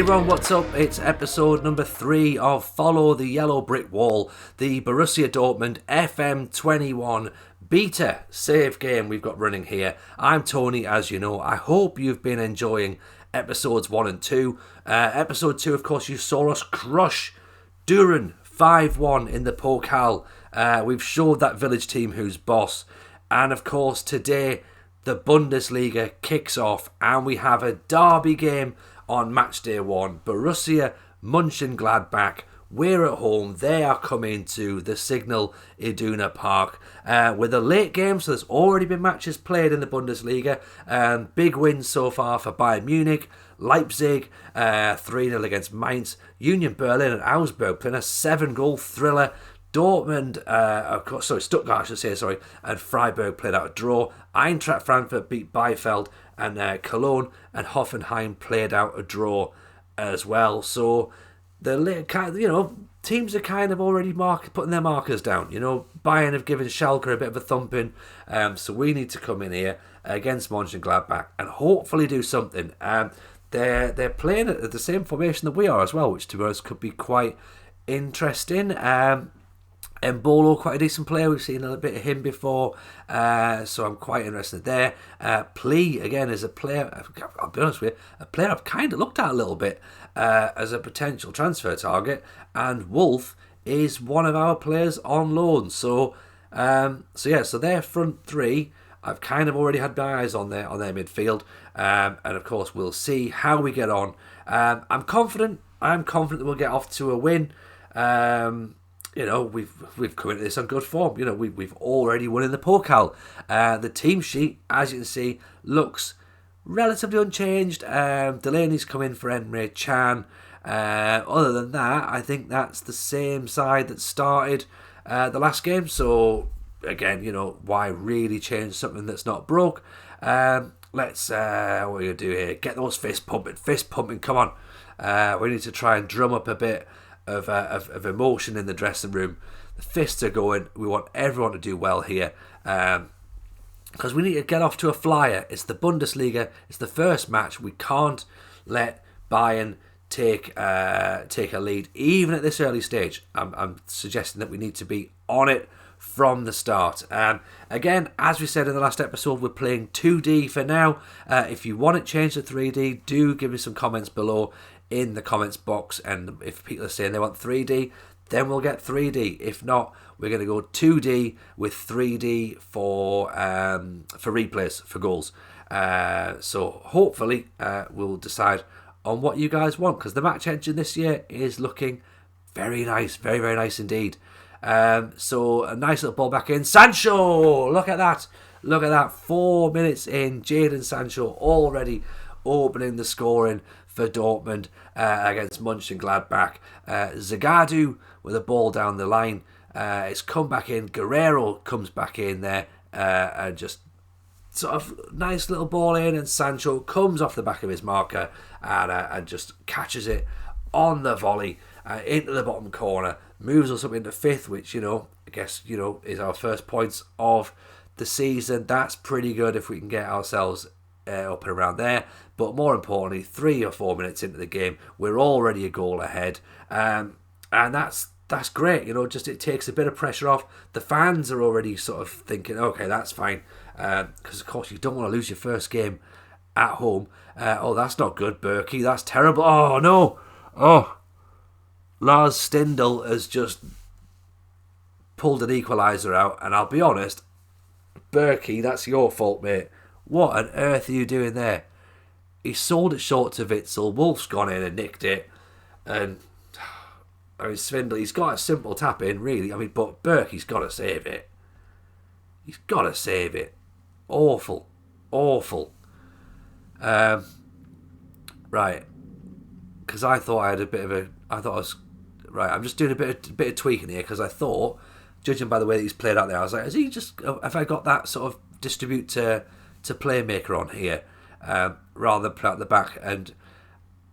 everyone, what's up? It's episode number 3 of Follow the Yellow Brick Wall, the Borussia Dortmund FM21 Beta save game we've got running here. I'm Tony, as you know. I hope you've been enjoying episodes 1 and 2. Episode 2, of course, you saw us crush Durden 5-1 in the Pokal. We've showed that village team who's boss. And of course, today, the Bundesliga kicks off and we have a derby game on match day 1. Borussia Monchengladbach. We're at home. They are coming to the Signal Iduna Park with a late game, so there's already been matches played in the Bundesliga. Big wins so far for Bayern Munich, Leipzig 3-0 against Mainz, Union Berlin and Augsburg playing a 7-goal thriller. Dortmund, Stuttgart, I should say, and Freiburg played out a draw. Eintracht Frankfurt beat Bielefeld, and Cologne and Hoffenheim played out a draw as well. So the teams are kind of already putting their markers down. Bayern have given Schalke a bit of a thumping, so we need to come in here against Monchengladbach and hopefully do something. They're playing at the same formation that we are as well, which to us could be quite interesting. Mbolo, quite a decent player. We've seen a little bit of him before, so I'm quite interested there. Plea, again, is a player, I'll be honest with you, a player I've kind of looked at a little bit as a potential transfer target, and Wolf is one of our players on loan. So their front three, I've kind of already had my eyes on their midfield, and of course we'll see how we get on. I'm confident that we'll get off to a win. We've come into this on good form. We've already won in the Pokal. The team sheet, as you can see, looks relatively unchanged. Delaney's come in for Emre Can. Other than that, I think that's the same side that started the last game. So, again, why really change something that's not broke? Let's, what are we going to do here? Get those fists pumping, come on. We need to try and drum up a bit of emotion in the dressing room. The fists are going. We want everyone to do well here, because we need to get off to a flyer. It's the Bundesliga. It's the first match. We can't let Bayern take a lead, even at this early stage. I'm suggesting that we need to be on it from the start. Again, as we said in the last episode, we're playing 2D for now. If you want it changed to 3D, do give me some comments below in the comments box, and if people are saying they want 3D, then we'll get 3D. If not, we're going to go 2D with 3D for replays, for goals. So hopefully we'll decide on what you guys want, because the match engine this year is looking very nice, very, very nice indeed. So a nice little ball back in. Sancho! Look at that. 4 minutes in, Jadon Sancho already opening the scoring for Dortmund against Monchengladbach. Zagadou with a ball down the line. It's come back in. Guerrero comes back in there and just sort of nice little ball in, and Sancho comes off the back of his marker and just catches it on the volley into the bottom corner. Moves us up into 5th, which, I guess, is our first points of the season. That's pretty good if we can get ourselves up and around there. But more importantly, 3 or 4 minutes into the game, we're already a goal ahead, and that's great. Just it takes a bit of pressure off. The fans are already sort of thinking, okay, that's fine, because of course you don't want to lose your first game at home. That's not good, Berkey. That's terrible. Oh no. Lars Stindl has just pulled an equaliser out, and I'll be honest, Berkey, that's your fault, mate. What on earth are you doing there? He sold it short to Witzel. Wolf's gone in and nicked it. And, Svindle, he's got a simple tap in, really. But Berkey's got to save it. He's got to save it. Awful. Right. Because I thought I had a bit of a... Right, I'm just doing a bit of tweaking here, because I thought, judging by the way that he's played out there, I was like, have I got that sort of distribute to playmaker on here, rather than play out the back? And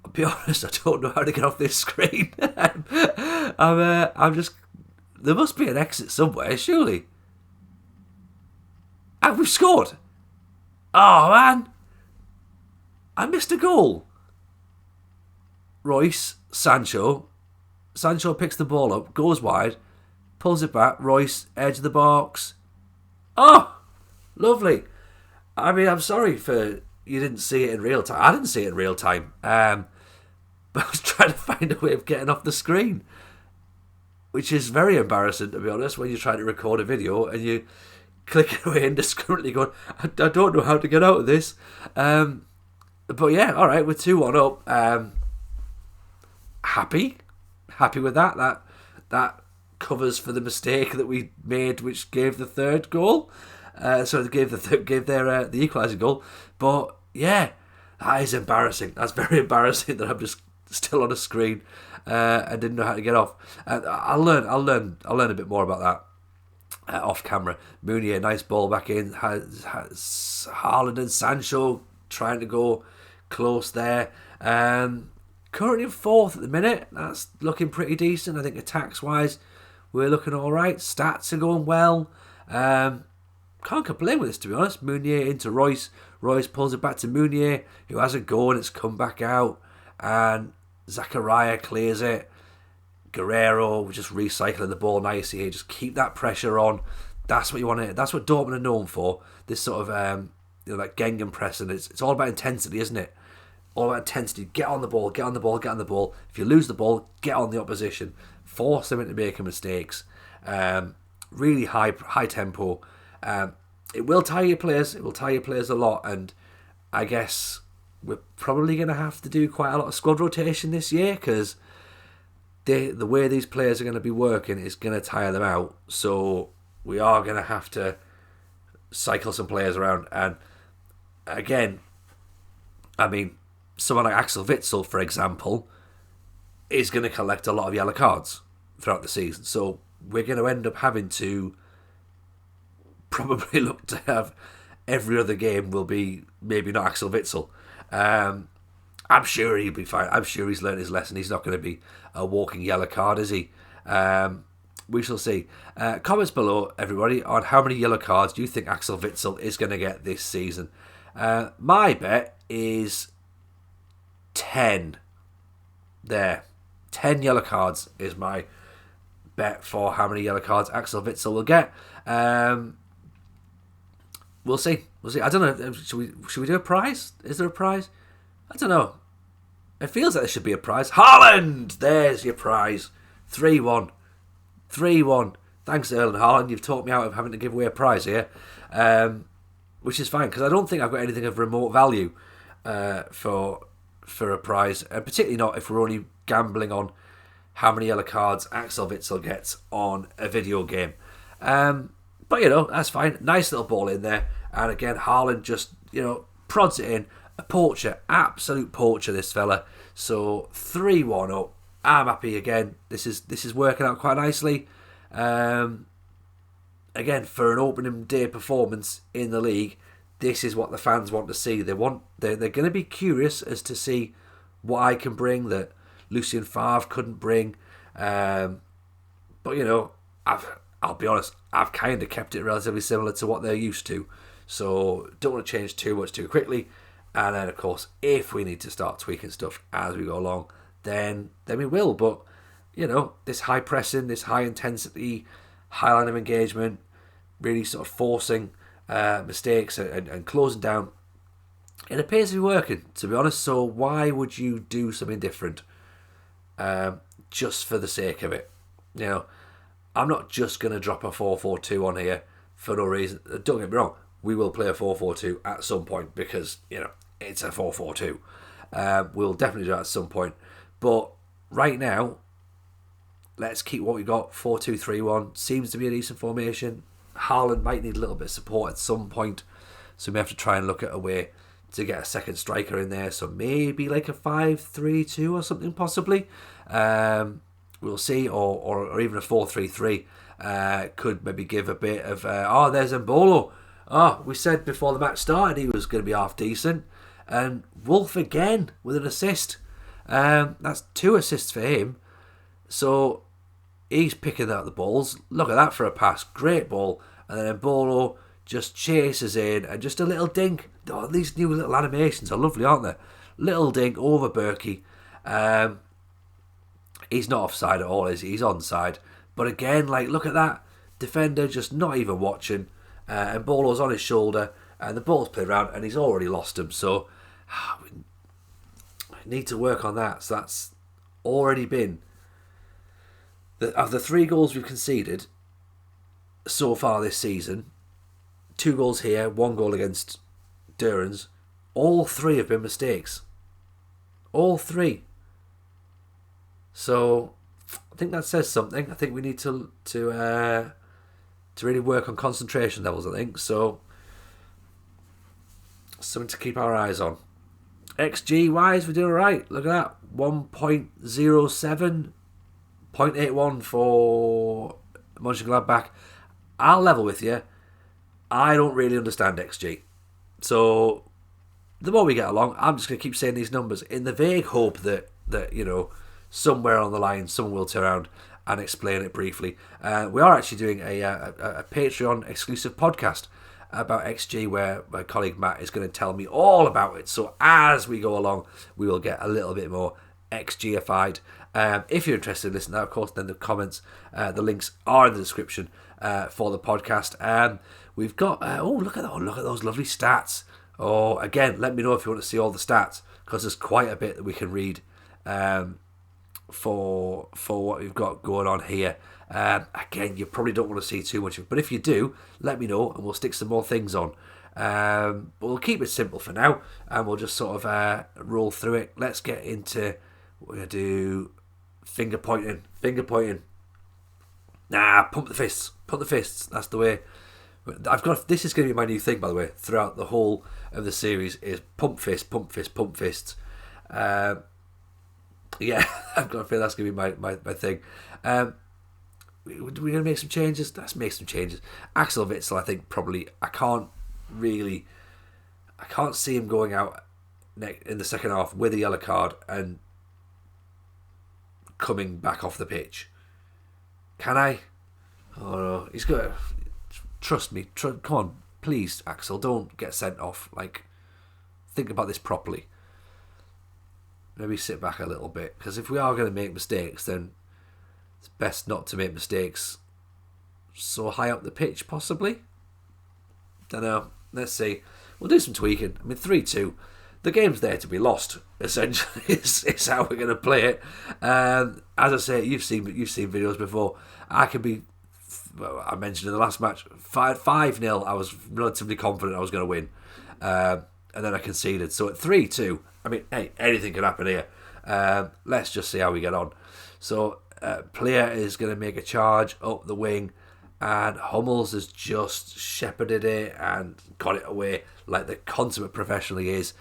I'll be honest, I don't know how to get off this screen. I'm just... There must be an exit somewhere, surely. And we've scored. Oh, man. I missed a goal. Royce, Sancho. Sancho picks the ball up, goes wide, pulls it back. Royce, edge of the box. Oh, lovely. I mean, I'm sorry for you didn't see it in real time. I didn't see it in real time. But I was trying to find a way of getting off the screen, which is very embarrassing, to be honest, when you're trying to record a video and you click away indiscriminately going, I don't know how to get out of this. But yeah, all right, we're 2-1 up. Happy with that. That covers for the mistake that we made, which gave the third goal. So they gave the equalising goal. But yeah, that is embarrassing. That's very embarrassing that I'm just still on a screen and didn't know how to get off. I'll learn a bit more about that off camera. Meunier, nice ball back in. Has Haaland and Sancho trying to go close there. Currently in fourth at the minute. That's looking pretty decent. I think attacks wise, we're looking all right. Stats are going well. Can't complain with this, to be honest. Meunier into Royce. Royce pulls it back to Meunier, who has a go and it's come back out. And Zakaria clears it. Guerrero just recycling the ball nicely here. Just keep that pressure on. That's what you want to. That's what Dortmund are known for. This sort of like Gengen pressing. It's all about intensity, isn't it? All about intensity. Get on the ball. Get on the ball. Get on the ball. If you lose the ball, get on the opposition. Force them into making mistakes. Really high tempo. It will tire your players. It will tire your players a lot. And I guess we're probably going to have to do quite a lot of squad rotation this year because the way these players are going to be working is going to tire them out. So we are going to have to cycle some players around. And again, I mean, someone like Axel Witsel, for example, is going to collect a lot of yellow cards throughout the season. So we're going to end up having to probably look to have every other game will be maybe not Axel Witsel. I'm sure he'll be fine. I'm sure he's learned his lesson. He's not going to be a walking yellow card, is he? We shall see. Comments below, everybody, on how many yellow cards do you think Axel Witsel is going to get this season? My bet is 10. There. 10 yellow cards is my bet for how many yellow cards Axel Witsel will get. We'll see. I don't know. Should we do a prize? Is there a prize? I don't know. It feels like there should be a prize. Haaland! There's your prize. 3-1. 3-1. Thanks, Erling Haaland. You've talked me out of having to give away a prize here. Which is fine, because I don't think I've got anything of remote value for a prize. And particularly not if we're only gambling on how many yellow cards Axel Witsel gets on a video game. But, that's fine. Nice little ball in there. And again, Haaland just, prods it in. A poacher. Absolute poacher, this fella. So, 3-1 up. I'm happy again. This is working out quite nicely. Again, for an opening day performance in the league, this is what the fans want to see. They're going to be curious as to see what I can bring that Lucien Favre couldn't bring. But, I'll be honest, I've kind of kept it relatively similar to what they're used to. So don't want to change too much too quickly. And then, of course, if we need to start tweaking stuff as we go along, then we will. But, this high pressing, this high intensity, high line of engagement, really sort of forcing mistakes and closing down, it appears to be working, to be honest. So why would you do something different just for the sake of it? I'm not just going to drop a 4-4-2 on here for no reason. Don't get me wrong, we will play a 4-4-2 at some point because, it's a 4-4-2. We'll definitely do that at some point. But right now, let's keep what we got. 4-2-3-1 seems to be a decent formation. Haaland might need a little bit of support at some point, so we have to try and look at a way to get a second striker in there. So maybe like a 5-3-2 or something possibly. We'll see, or even a 4-3-3 could maybe give a bit of. There's Mbolo. We said before the match started he was going to be half decent, and Wolf again with an assist. That's 2 assists for him. So he's picking out the balls. Look at that for a pass, great ball, and then Mbolo just chases in and just a little dink. These new little animations are lovely, aren't they? Little dink over Berkey. He's not offside at all, is he? He's onside. But again, like, look at that. Defender just not even watching. And Bolo's on his shoulder. And the ball's played around and he's already lost him. So we need to work on that. So that's already been... Of the 3 goals we've conceded so far this season, 2 goals here, 1 goal against Durden's, all 3 have been mistakes. All 3. So I think that says something. I think we need to really work on concentration levels, I think. So something to keep our eyes on. XG wise, we're doing alright. Look at that. 1.07, 0.81 for Monchengladbach. I'll level with you. I don't really understand XG. So the more we get along, I'm just going to keep saying these numbers in the vague hope that you know, somewhere on the line someone will turn around and explain it briefly. We are actually doing a Patreon exclusive podcast about XG where my colleague Matt is going to tell me all about it. So as we go along, we will get a little bit more XG-ified. If you're interested in listening to that, of course, then the comments, the links are in the description for the podcast. We've got, look at those lovely stats. Oh, again, let me know if you want to see all the stats, because there's quite a bit that we can read for what we've got going on here. Again, you probably don't want to see too much of it, but if you do, let me know and we'll stick some more things on. But we'll keep it simple for now and we'll just sort of roll through it. Let's get into what we're going to do. Finger pointing. Pump the fists. That's the way. This is going to be my new thing, by the way, throughout the whole of the series, is pump fists. Yeah, I've got a feeling that's going to be my thing. We're going to make some changes. Let's make some changes. Axel Witsel, I think, probably, I can't see him going out in the second half with a yellow card and coming back off the pitch. Can I? Oh no, he's got to... Trust me. Come on, please, Axel, don't get sent off. Like, think about this properly. Maybe sit back a little bit, because if we are going to make mistakes, then it's best not to make mistakes so high up the pitch, possibly. Don't know. Let's see. We'll do some tweaking. I mean, 3-2. The game's there to be lost, essentially, is how we're going to play it. As I say, you've seen videos before. I can be... I mentioned in the last match, 5-0, I was relatively confident I was going to win. And then I conceded. So at 3-2, I mean, hey, anything can happen here. Let's just see how we get on. So Player is going to make a charge up the wing, and Hummels has just shepherded it and got it away like the consummate professional he is.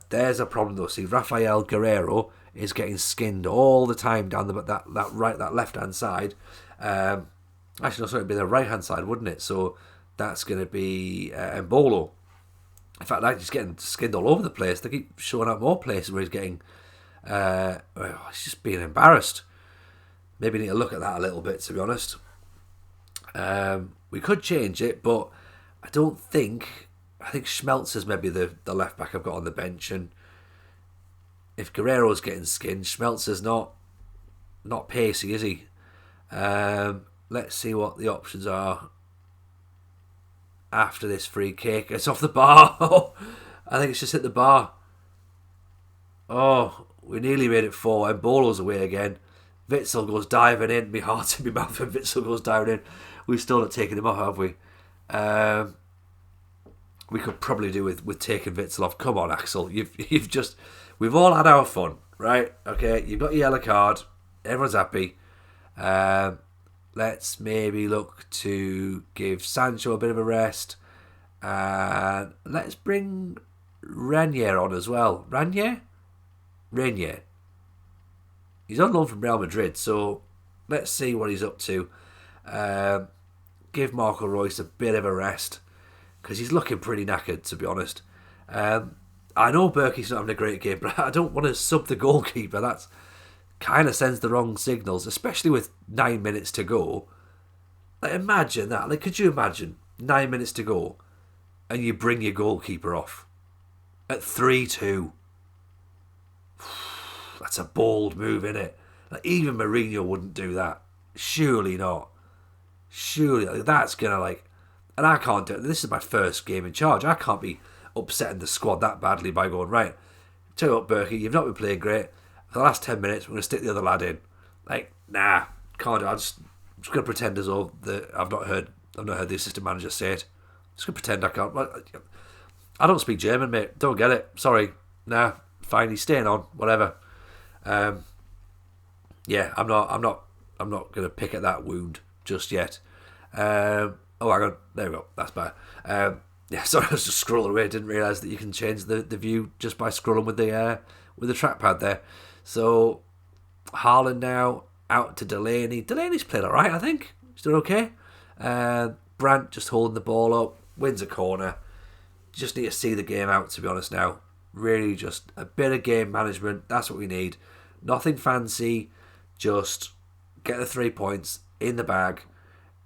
There's a problem though. See, Rafael Guerreiro is getting skinned all the time down that left-hand side. Actually, no, sorry, it'd be the right-hand side, wouldn't it? So that's going to be Mbolo. In fact, he's getting skinned all over the place. They keep showing up more places where he's getting... he's just being embarrassed. Maybe need to look at that a little bit, to be honest. We could change it, but I don't think... I think Schmelzer's maybe the left-back I've got on the bench, and if Guerrero's getting skinned, Schmelzer's not pacey, is he? Let's see what the options are after this free kick. It's off the bar. I think it's just hit the bar. Oh, we nearly made it 4. And Bolo's away again. Witsel goes diving in. My heart's in my mouth when Witsel goes diving in. We've still not taken him off, have we? We could probably do with taking Witsel off. Come on, Axel. We've all had our fun, right? Okay, you've got your yellow card. Everyone's happy. Let's maybe look to give Sancho a bit of a rest. And let's bring Renier on as well. Renier? He's on loan from Real Madrid, so let's see what he's up to. Give Marco Reus a bit of a rest, because he's looking pretty knackered, to be honest. I know Berkey's not having a great game, but I don't want to sub the goalkeeper. That's kind of sends the wrong signals, especially with 9 minutes to go. Like, imagine that. Like, could you imagine 9 minutes to go and you bring your goalkeeper off at 3-2? That's a bold move, innit? Like, even Mourinho wouldn't do that. Surely not. Surely, like, that's gonna like, and I can't do it. This is my first game in charge. I can't be upsetting the squad that badly by going, right, tell you what, Berkey, you've not been playing great. For the last 10 minutes, we're going to stick the other lad in. Like, nah, can't do it. I'm just going to pretend as though that I've not heard the assistant manager say it. Just going to pretend I can't. I don't speak German, mate. Don't get it. Sorry. Nah, fine. He's staying on. Whatever. Yeah, I'm not going to pick at that wound just yet. Oh, hang on. There we go. That's better. Yeah, sorry, I was just scrolling away. I didn't realise that you can change the view just by scrolling with the trackpad there. So, Haaland now out to Delaney. Delaney's played all right, I think. He's doing okay. Brandt just holding the ball up, wins a corner. Just need to see the game out, to be honest now. Really just a bit of game management. That's what we need. Nothing fancy. Just get the 3 points in the bag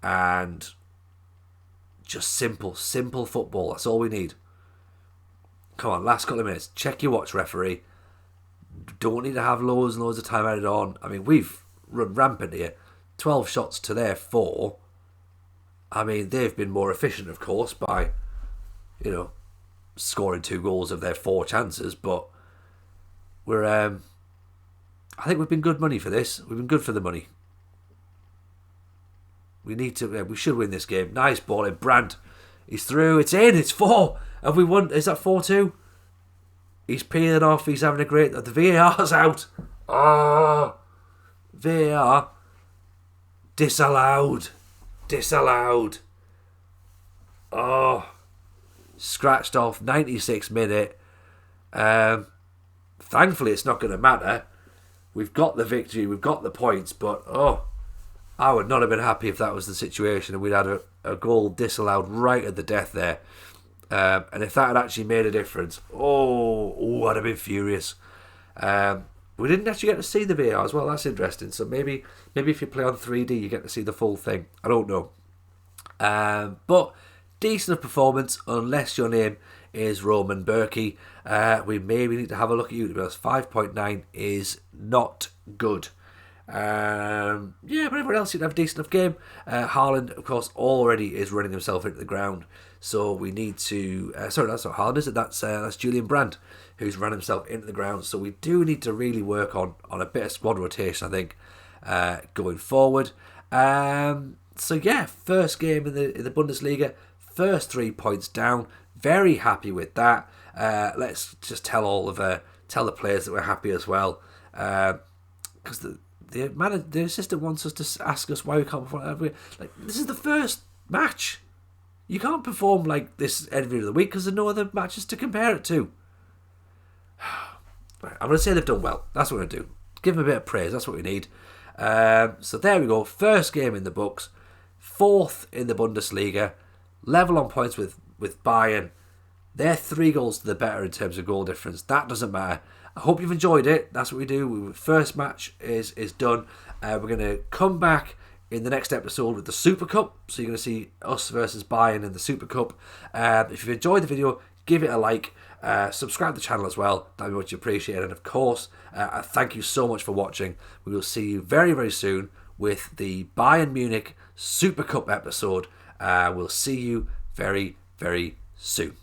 and just simple football. That's all we need. Come on, last couple of minutes. Check your watch, referee. Don't need to have loads and loads of time added on. I mean, we've run rampant here. 12 shots to their 4. I mean, they've been more efficient, of course, by, scoring 2 goals of their 4 chances. But we're, I think we've been good money for this. We've been good for the money. We should win this game. Nice ball in. Brandt. He's through. It's in. It's 4. Have we won? Is that 4-2? He's peeling off. He's having a great... The VAR's out. Oh. VAR. Disallowed. Oh. Scratched off. 96th minute. Thankfully, it's not going to matter. We've got the victory. We've got the points. But, I would not have been happy if that was the situation and we'd had a goal disallowed right at the death there. And if that had actually made a difference, I'd have been furious. We didn't actually get to see the VAR as well. That's interesting. So maybe if you play on 3D, you get to see the full thing. I don't know. But decent performance, unless your name is Roman Berkey. We maybe need to have a look at you, because 5.9 is not good. But everyone else seemed to have a decent enough game. Haaland, of course, already is running himself into the ground. So we need to... sorry, that's not Haaland, is it? That's Julian Brandt, who's run himself into the ground. So we do need to really work on a bit of squad rotation, I think, going forward. First game in the Bundesliga, first 3 points down. Very happy with that. Let's just tell the players that we're happy as well. Because the assistant wants us to ask us why we can't perform. This is the first match. You can't perform like this every other week because there's no other matches to compare it to. I'm going to say they've done well. That's what we're going to do. Give them a bit of praise. That's what we need. So there we go. First game in the books. 4th in the Bundesliga. Level on points with Bayern. They're 3 goals to the better in terms of goal difference. That doesn't matter. I hope you've enjoyed it. That's what we do. First match is done. We're going to come back in the next episode with the Super Cup. So you're going to see us versus Bayern in the Super Cup. If you've enjoyed the video, give it a like. Subscribe to the channel as well. That would be much appreciated. And of course, thank you so much for watching. We will see you very, very soon with the Bayern Munich Super Cup episode. We'll see you very, very soon.